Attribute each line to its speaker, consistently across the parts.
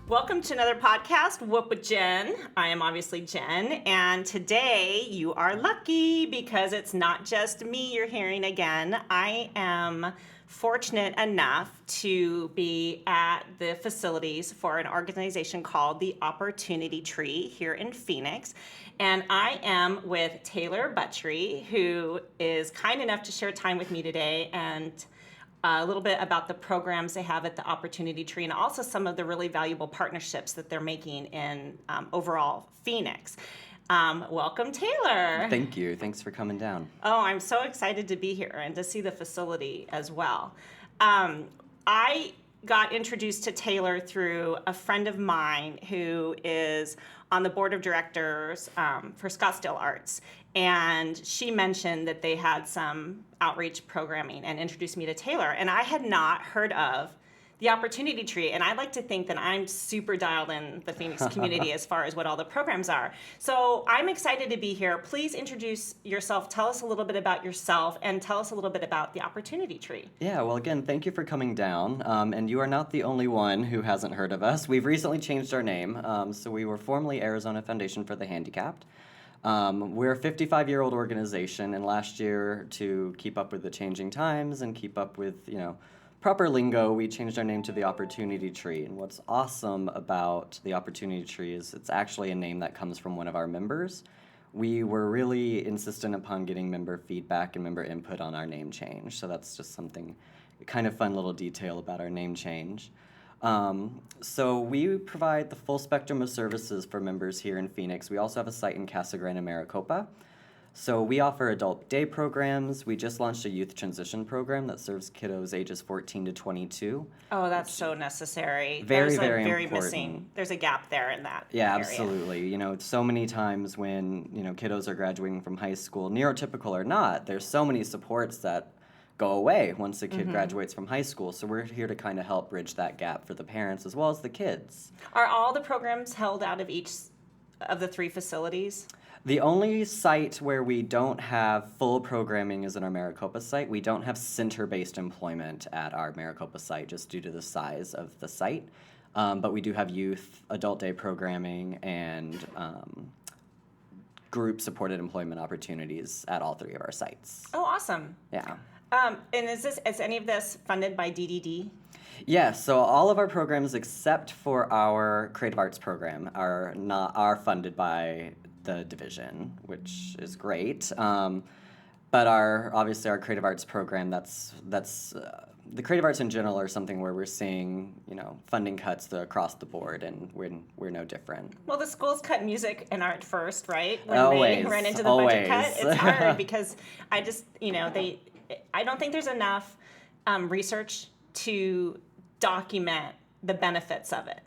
Speaker 1: Welcome to another podcast, Whoop with Jen. I am obviously Jen, and today you are lucky because it's not just me you're hearing again. I am fortunate enough to be at the facilities for an organization called the Opportunity Tree here in Phoenix. And I am with Taylor Buttrey, who is kind enough to share time with me today and a little bit about the programs they have at the Opportunity Tree and also some of the really valuable partnerships that they're making in overall Phoenix. Welcome, Taylor.
Speaker 2: Thank you. Thanks for coming down.
Speaker 1: Oh, I'm so excited to be here and to see the facility as well. I got introduced to Taylor through a friend of mine who is on the board of directors for Scottsdale Arts. And she mentioned that they had some outreach programming and introduced me to Taylor. And I had not heard of the Opportunity Tree. And I like to think that I'm super dialed in the Phoenix community as far as what all the programs are. So I'm excited to be here. Please introduce yourself. Tell us a little bit about yourself and tell us a little bit about the Opportunity Tree.
Speaker 2: Yeah, well, again, thank you for coming down. And you are not the only one who hasn't heard of us. We've recently changed our name. So we were formerly Arizona Foundation for the Handicapped. We're a 55-year-old organization, and last year, to keep up with the changing times and keep up with, proper lingo, we changed our name to the Opportunity Tree. And what's awesome about the Opportunity Tree is it's actually a name that comes from one of our members. We were really insistent upon getting member feedback and member input on our name change, so that's just something, kind of fun little detail about our name change. So we provide the full spectrum of services for members here in Phoenix. We also have a site in Casa Grande, Maricopa. So we offer adult day programs. We just launched a youth transition program that serves kiddos ages 14 to 22.
Speaker 1: Oh, that's so necessary.
Speaker 2: Very
Speaker 1: very
Speaker 2: important.
Speaker 1: missing. There's a gap there in that
Speaker 2: Yeah,
Speaker 1: area.
Speaker 2: absolutely. So many times when, kiddos are graduating from high school, neurotypical or not, there's so many supports that go away once a kid graduates from high school. So we're here to kind of help bridge that gap for the parents as well as the kids.
Speaker 1: Are all the programs held out of each of the three facilities?
Speaker 2: The only site where we don't have full programming is in our Maricopa site. We don't have center-based employment at our Maricopa site just due to the size of the site. But we do have youth, adult day programming, and group-supported employment opportunities at all three of our sites.
Speaker 1: Oh, awesome.
Speaker 2: Yeah.
Speaker 1: And is any of this funded by DDD?
Speaker 2: Yeah, so all of our programs except for our creative arts program are funded by the division, which is great. But obviously our creative arts program, that's the creative arts in general are something where we're seeing, funding cuts across the board, and we're no different.
Speaker 1: Well, the schools cut music and art first, right? When
Speaker 2: Always,
Speaker 1: they ran into the
Speaker 2: always.
Speaker 1: budget cut, it's hard because I just, I don't think there's enough research to document the benefits of it.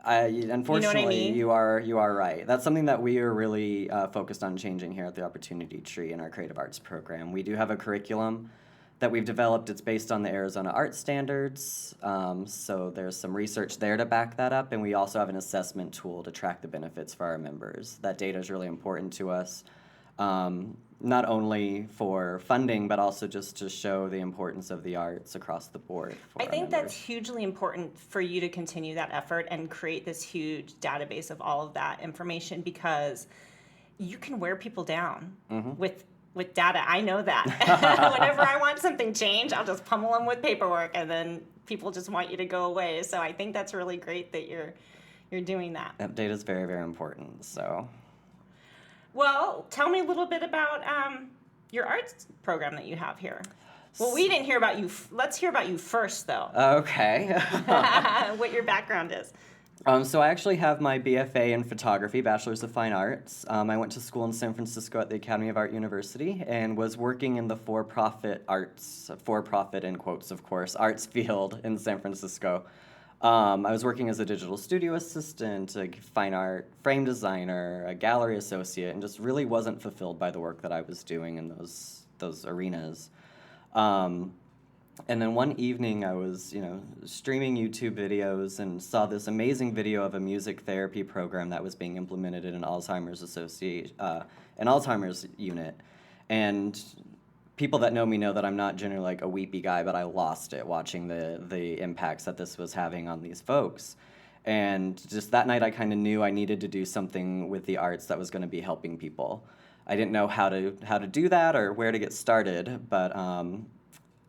Speaker 2: Unfortunately,
Speaker 1: you know what I mean?
Speaker 2: you are right. That's something that we are really focused on changing here at the Opportunity Tree in our creative arts program. We do have a curriculum that we've developed. It's based on the Arizona art standards, so there's some research there to back that up, and we also have an assessment tool to track the benefits for our members. That data is really important to us, not only for funding, but also just to show the importance of the arts across the board.
Speaker 1: I think that's hugely important for you to continue that effort and create this huge database of all of that information, because you can wear people down with data. I know that. Whenever I want something changed, I'll just pummel them with paperwork, and then people just want you to go away. So I think that's really great that you're doing that.
Speaker 2: That data is very, very important. So.
Speaker 1: Well, tell me a little bit about your arts program that you have here. Well, we didn't hear about you. Let's hear about you first, though.
Speaker 2: Okay.
Speaker 1: What your background is.
Speaker 2: So I actually have my BFA in photography, Bachelor's of Fine Arts. I went to school in San Francisco at the Academy of Art University and was working in the for-profit in quotes, of course, arts field in San Francisco. I was working as a digital studio assistant, a fine art frame designer, a gallery associate, and just really wasn't fulfilled by the work that I was doing in those arenas. And then one evening I was, streaming YouTube videos and saw this amazing video of a music therapy program that was being implemented in an Alzheimer's unit. And people that know me know that I'm not generally like a weepy guy, but I lost it watching the impacts that this was having on these folks. And just that night, I kind of knew I needed to do something with the arts that was going to be helping people. I didn't know how to do that or where to get started, but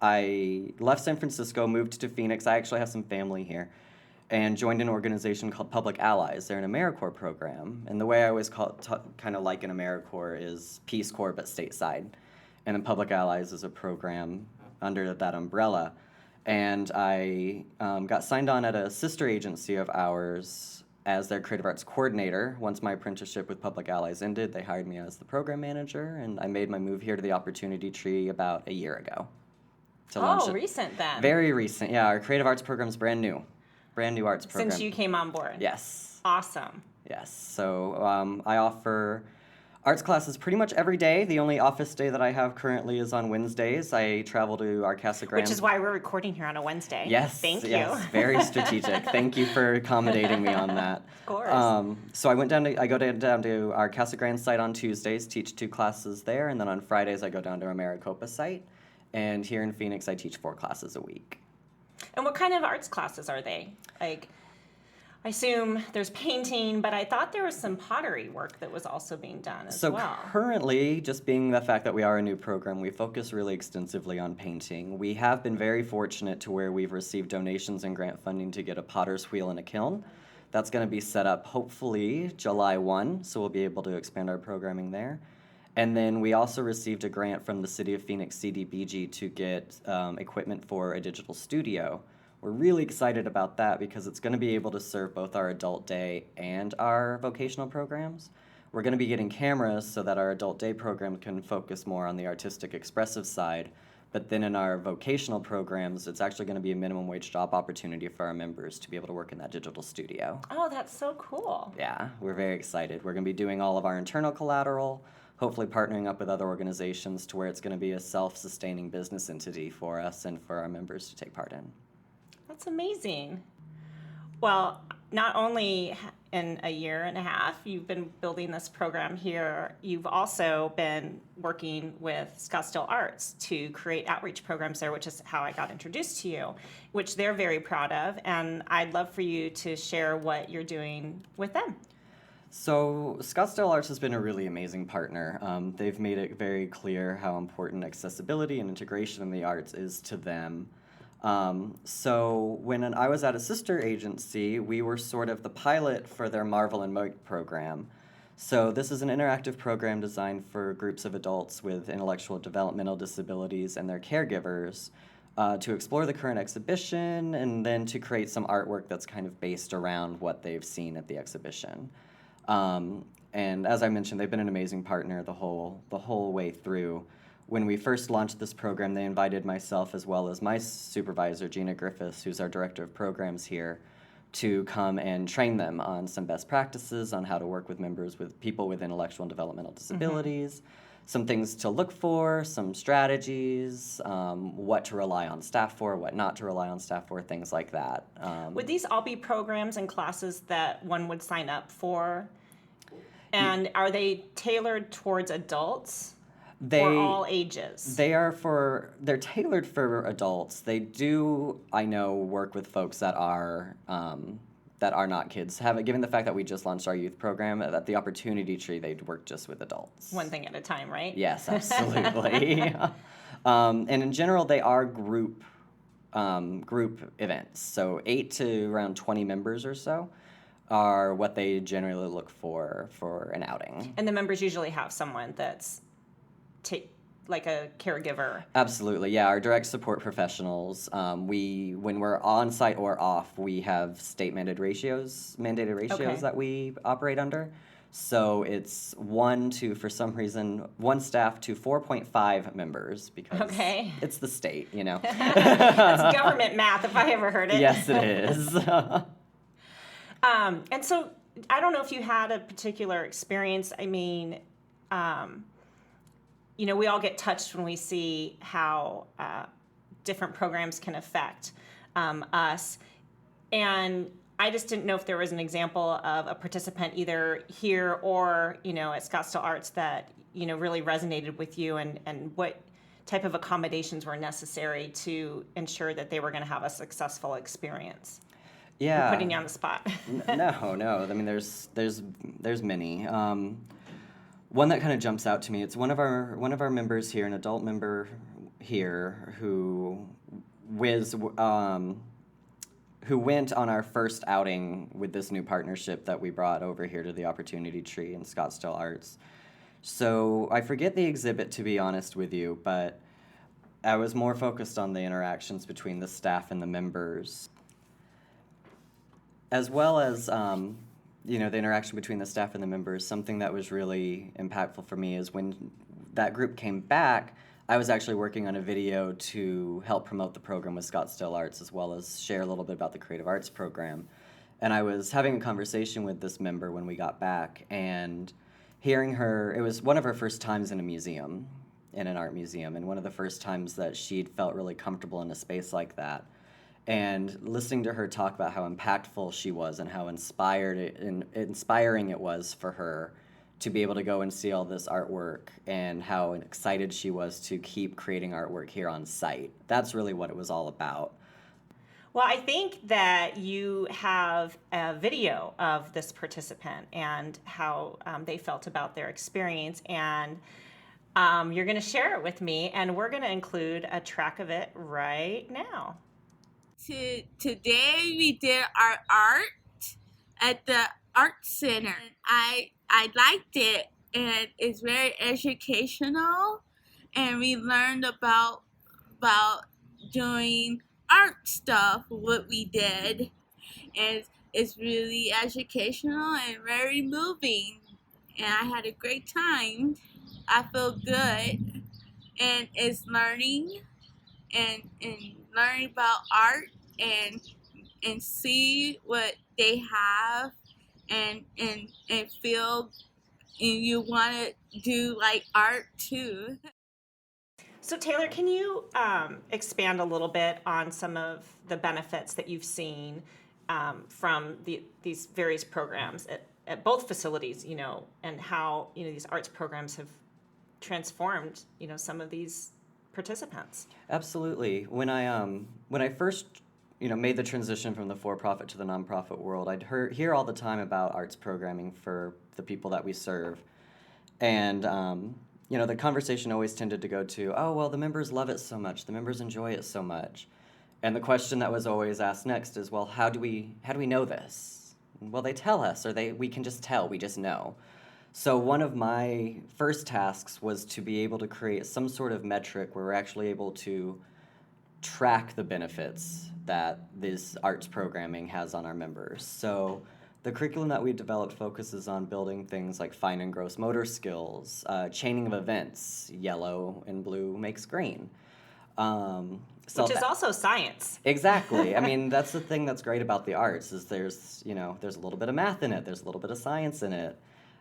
Speaker 2: I left San Francisco, moved to Phoenix. I actually have some family here, and joined an organization called Public Allies. They're an AmeriCorps program, and the way I always kind of like an AmeriCorps is Peace Corps but stateside, and then Public Allies is a program under that umbrella. And I got signed on at a sister agency of ours as their creative arts coordinator. Once my apprenticeship with Public Allies ended, they hired me as the program manager, and I made my move here to the Opportunity Tree about a year ago to launch it.
Speaker 1: Recent then.
Speaker 2: Very recent, yeah. Our creative arts program's brand new arts program.
Speaker 1: Since you came on board.
Speaker 2: Yes.
Speaker 1: Awesome.
Speaker 2: Yes. So I offer arts classes pretty much every day. The only office day that I have currently is on Wednesdays. I travel to our Casa Grande.
Speaker 1: Which is why we're recording here on a Wednesday.
Speaker 2: Yes.
Speaker 1: Thank you.
Speaker 2: Yes, very strategic. Thank you for accommodating me on that.
Speaker 1: Of course.
Speaker 2: So I go down to our Casa Grande site on Tuesdays, teach 2 classes there, and then on Fridays I go down to our Maricopa site. And here in Phoenix I teach 4 classes a week.
Speaker 1: And what kind of arts classes are they? Like, I assume there's painting, but I thought there was some pottery work that was also being done as well.
Speaker 2: So currently, just being the fact that we are a new program, we focus really extensively on painting. We have been very fortunate to where we've received donations and grant funding to get a potter's wheel and a kiln. That's going to be set up hopefully July 1, so we'll be able to expand our programming there. And then we also received a grant from the City of Phoenix CDBG to get equipment for a digital studio. We're really excited about that because it's going to be able to serve both our adult day and our vocational programs. We're going to be getting cameras so that our adult day program can focus more on the artistic expressive side, but then in our vocational programs, it's actually going to be a minimum wage job opportunity for our members to be able to work in that digital studio.
Speaker 1: Oh, that's so cool.
Speaker 2: Yeah, we're very excited. We're going to be doing all of our internal collateral, hopefully partnering up with other organizations to where it's going to be a self-sustaining business entity for us and for our members to take part in.
Speaker 1: That's amazing. Well, not only in a year and a half you've been building this program here, you've also been working with Scottsdale Arts to create outreach programs there, which is how I got introduced to you, which they're very proud of. And I'd love for you to share what you're doing with them.
Speaker 2: So Scottsdale Arts has been a really amazing partner. They've made it very clear how important accessibility and integration in the arts is to them. So when I was at a sister agency, we were sort of the pilot for their Marvel and Moat program. So this is an interactive program designed for groups of adults with intellectual developmental disabilities and their caregivers to explore the current exhibition and then to create some artwork that's kind of based around what they've seen at the exhibition. And as I mentioned, they've been an amazing partner the whole way through. When we first launched this program, they invited myself as well as my supervisor, Gina Griffiths, who's our director of programs here, to come and train them on some best practices on how to work with people with intellectual and developmental disabilities, some things to look for, some strategies, what to rely on staff for, what not to rely on staff for, things like that.
Speaker 1: Would these all be programs and classes that one would sign up for? And are they tailored towards adults? Or all ages?
Speaker 2: They're tailored for adults. They do, I know, work with folks that are not kids. Given the fact that we just launched our youth program, at the Opportunity Tree, they'd work just with adults.
Speaker 1: One thing at a time, right?
Speaker 2: Yes, absolutely. And in general, they are group events. So 8 to around 20 members or so are what they generally look for an outing.
Speaker 1: And the members usually have someone that's like a caregiver.
Speaker 2: Absolutely, yeah. Our direct support professionals, when we're on site or off, we have mandated ratios that we operate under. So it's 1 staff to 4.5 members because it's the state, you know.
Speaker 1: That's government math if I ever heard it.
Speaker 2: Yes, it is.
Speaker 1: And so I don't know if you had a particular experience. I mean, we all get touched when we see how different programs can affect us. And I just didn't know if there was an example of a participant either here or, at Scottsdale Arts that, really resonated with you and what type of accommodations were necessary to ensure that they were going to have a successful experience.
Speaker 2: Yeah.
Speaker 1: I'm putting you on the spot.
Speaker 2: No. I mean, there's many. One that kind of jumps out to me. It's one of our members here, an adult member here, who went on our first outing with this new partnership that we brought over here to the Opportunity Tree in Scottsdale Arts. So I forget the exhibit, to be honest with you, but I was more focused on the interactions between the staff and the members, as well as the interaction between the staff and the members. Something that was really impactful for me is when that group came back, I was actually working on a video to help promote the program with Scottsdale Arts, as well as share a little bit about the creative arts program. And I was having a conversation with this member when we got back, and hearing her, it was one of her first times in a museum, in an art museum, and one of the first times that she'd felt really comfortable in a space like that. And listening to her talk about how impactful she was and how inspiring it was for her to be able to go and see all this artwork, and how excited she was to keep creating artwork here on site. That's really what it was all about.
Speaker 1: Well, I think that you have a video of this participant and how they felt about their experience, and you're going to share it with me, and we're going to include a track of it right now.
Speaker 3: Today we did our art at the art center. I liked it, and it's very educational, and we learned about doing art stuff, what we did, and it's really educational and very moving, and I had a great time. I feel good, and it's learning and learning about art and see what they have and feel, and you want to do like art too.
Speaker 1: So Taylor, can you expand a little bit on some of the benefits that you've seen from these various programs at both facilities, and how, these arts programs have transformed, some of these participants?
Speaker 2: Absolutely. When I first made the transition from the for-profit to the nonprofit world, I'd hear all the time about arts programming for the people that we serve, and the conversation always tended to go to, oh well, the members love it so much, the members enjoy it so much, and the question that was always asked next is, well, how do we know this? Well, they tell us, or we can just tell, we just know. So one of my first tasks was to be able to create some sort of metric where we're actually able to track the benefits that this arts programming has on our members. So the curriculum that we developed focuses on building things like fine and gross motor skills, chaining of events, yellow and blue makes green.
Speaker 1: Which is also science.
Speaker 2: Exactly. I mean, that's the thing that's great about the arts, is there's a little bit of math in it, there's a little bit of science in it.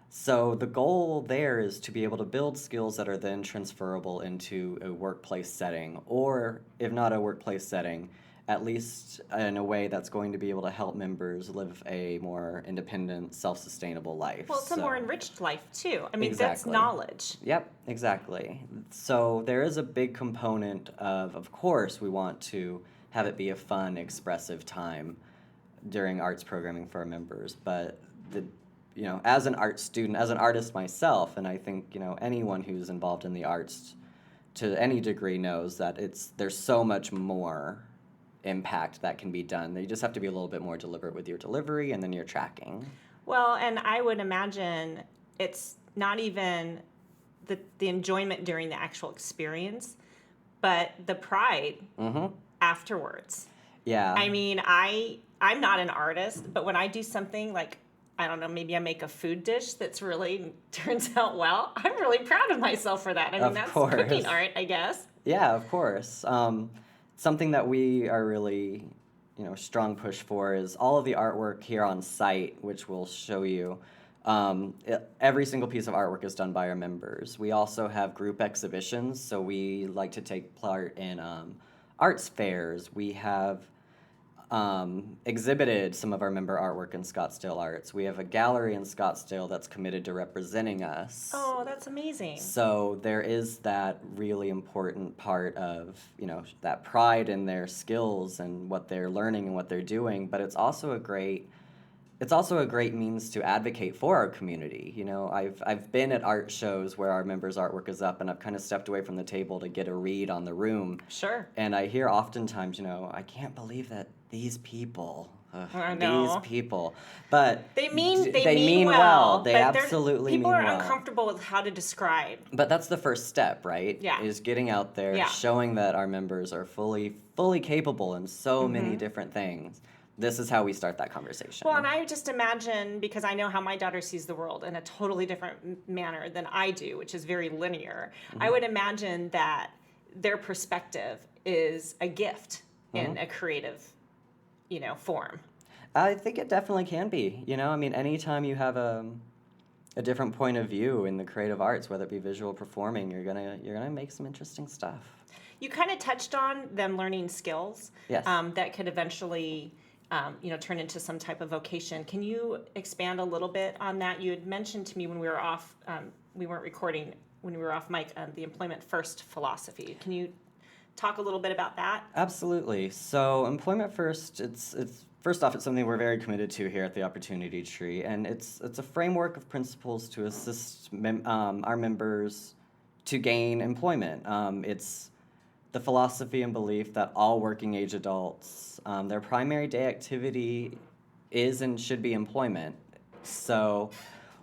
Speaker 2: So the goal there is to be able to build skills that are then transferable into a workplace setting, or if not a workplace setting, at least in a way that's going to be able to help members live a more independent, self-sustainable life.
Speaker 1: Well, it's a more enriched life, too. I mean,
Speaker 2: Exactly.
Speaker 1: That's knowledge.
Speaker 2: Yep, exactly. So there is a big component of course, we want to have it be a fun, expressive time during arts programming for our members, but as an art student, as an artist myself, and I think, anyone who's involved in the arts to any degree knows that there's so much more impact that can be done. You just have to be a little bit more deliberate with your delivery and then your tracking.
Speaker 1: Well, and I would imagine it's not even the enjoyment during the actual experience, but the pride afterwards.
Speaker 2: Yeah.
Speaker 1: I mean, I'm not an artist, but when I do something like, I don't know, maybe I make a food dish that's really turns out well, I'm really proud of myself for that. I mean, that's cooking art, I guess.
Speaker 2: Yeah, of course. Something that we are really, strong push for is all of the artwork here on site, which we'll show you. Every single piece of artwork is done by our members. We also have group exhibitions, so we like to take part in arts fairs. We have exhibited some of our member artwork in Scottsdale Arts. We have a gallery in Scottsdale that's committed to representing us.
Speaker 1: Oh, that's amazing.
Speaker 2: So there is that really important part of, that pride in their skills and what they're learning and what they're doing, but it's also a great means to advocate for our community. I've been at art shows where our members' artwork is up, and I've kind of stepped away from the table to get a read on the room.
Speaker 1: Sure.
Speaker 2: And I hear oftentimes, I can't believe that these people,
Speaker 1: I know.
Speaker 2: these people, but
Speaker 1: They mean
Speaker 2: well. They
Speaker 1: but
Speaker 2: absolutely mean
Speaker 1: people
Speaker 2: well.
Speaker 1: are uncomfortable with how to describe.
Speaker 2: But that's the first step, right?
Speaker 1: Yeah.
Speaker 2: Is getting out there,
Speaker 1: Yeah.
Speaker 2: showing that our members are fully capable in so many different things. This is how we start that conversation.
Speaker 1: Well, and I just imagine, because I know how my daughter sees the world in a totally different manner than I do, which is very linear, I would imagine that their perspective is a gift in a creative, form.
Speaker 2: I think it definitely can be. Anytime you have a different point of view in the creative arts, whether it be visual performing, you're gonna make some interesting stuff.
Speaker 1: You kind of touched on them learning skills
Speaker 2: Yes.
Speaker 1: that could eventually turn into some type of vocation. Can you expand a little bit on that? You had mentioned to me when we were off, we weren't recording, when we were off mic, the employment first philosophy. Can you talk a little bit about that?
Speaker 2: Absolutely. So employment first, it's first off, it's something we're very committed to here at the Opportunity Tree, and it's a framework of principles to assist our members to gain employment. It's the philosophy and belief that all working age adults, their primary day activity is and should be employment. So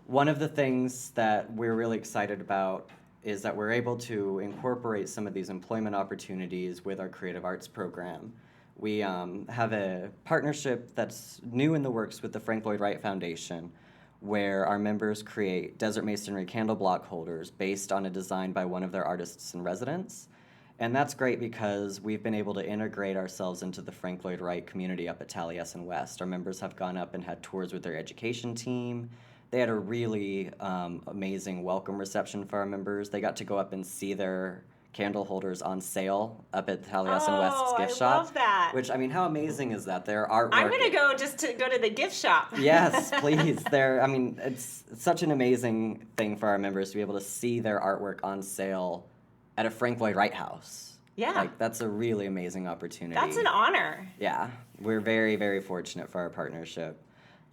Speaker 2: one of the things that we're really excited about is that we're able to incorporate some of these employment opportunities with our creative arts program. We have a partnership that's new in the works with the Frank Lloyd Wright Foundation, where our members create desert masonry candle block holders based on a design by one of their artists in residence. And that's great because we've been able to integrate ourselves into the Frank Lloyd Wright community up at Taliesin West. Our members have gone up and had tours with their education team. They had a really amazing welcome reception for our members. They got to go up and see their candle holders on sale up at Taliesin West's gift shop.
Speaker 1: I love that.
Speaker 2: Which, how amazing is that? Their artwork.
Speaker 1: I'm going to go to the gift shop.
Speaker 2: Yes, please. It's such an amazing thing for our members to be able to see their artwork on sale at a Frank Lloyd Wright house.
Speaker 1: Yeah.
Speaker 2: That's a really amazing opportunity.
Speaker 1: That's an honor.
Speaker 2: Yeah. We're very, very fortunate for our partnership.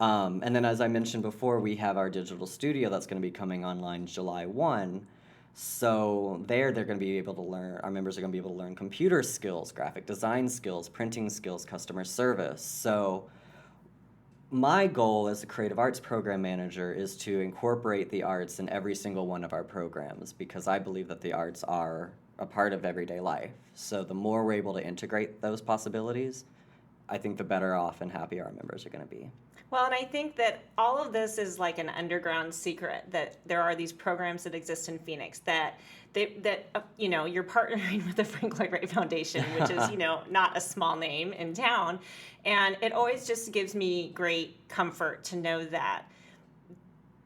Speaker 2: And then, as I mentioned before, we have our digital studio that's going to be coming online July 1. So they're going to be able to learn, our members are going to be able to learn computer skills, graphic design skills, printing skills, customer service. So my goal as a creative arts program manager is to incorporate the arts in every single one of our programs, because I believe that the arts are a part of everyday life. So the more we're able to integrate those possibilities, I think the better off and happier our members are going to be.
Speaker 1: Well, and I think that all of this is like an underground secret, that there are these programs that exist in Phoenix that you're partnering with the Frank Lloyd Wright Foundation, which is, not a small name in town. And it always just gives me great comfort to know that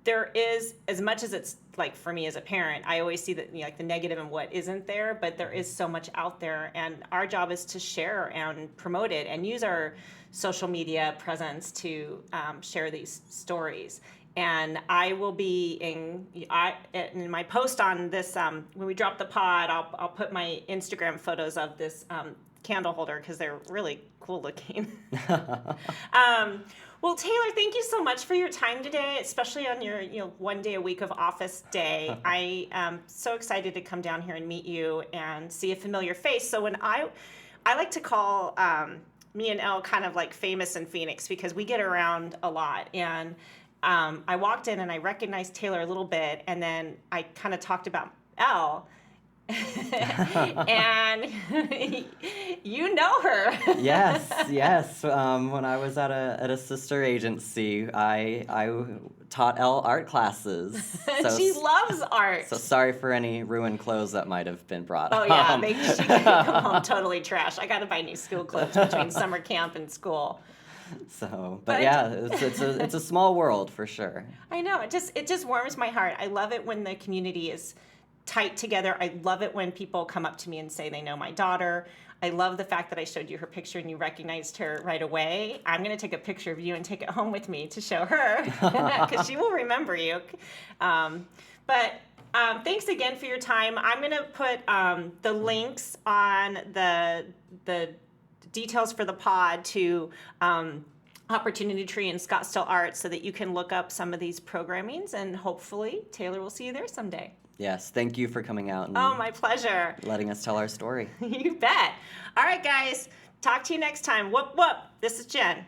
Speaker 1: there is, as much as it's like for me as a parent, I always see that the negative and what isn't there, but there is so much out there, and our job is to share and promote it and use our social media presence to share these stories. And I will be in my post on this, when we drop the pod, I'll put my Instagram photos of this candle holder because they're really cool looking. Well, Taylor, thank you so much for your time today, especially on your 1 day a week of office day. I am so excited to come down here and meet you and see a familiar face. So when I like to call me and Elle kind of like famous in Phoenix because we get around a lot. And I walked in and I recognized Taylor a little bit, and then I kind of talked about Elle. And you know her.
Speaker 2: Yes. When I was at a sister agency, I taught Elle art classes. So,
Speaker 1: she loves art.
Speaker 2: So sorry for any ruined clothes that might have been brought
Speaker 1: Oh
Speaker 2: home.
Speaker 1: yeah, she can come home totally trash. I got to buy new school clothes between summer camp and school.
Speaker 2: So, but yeah, it's a small world for sure.
Speaker 1: I know, it just warms my heart. I love it when the community is tight together. I love it when people come up to me and say they know my daughter. I love the fact that I showed you her picture and you recognized her right away. I'm going to take a picture of you and take it home with me to show her because she will remember you. Thanks again for your time. I'm going to put the links on the details for the pod to Opportunity Tree and Scottsdale Arts so that you can look up some of these programmings, and hopefully Taylor will see you there someday.
Speaker 2: Yes, thank you for coming out and
Speaker 1: Oh, my pleasure.
Speaker 2: letting us tell our story.
Speaker 1: You bet. All right, guys. Talk to you next time. Whoop, whoop. This is Jen.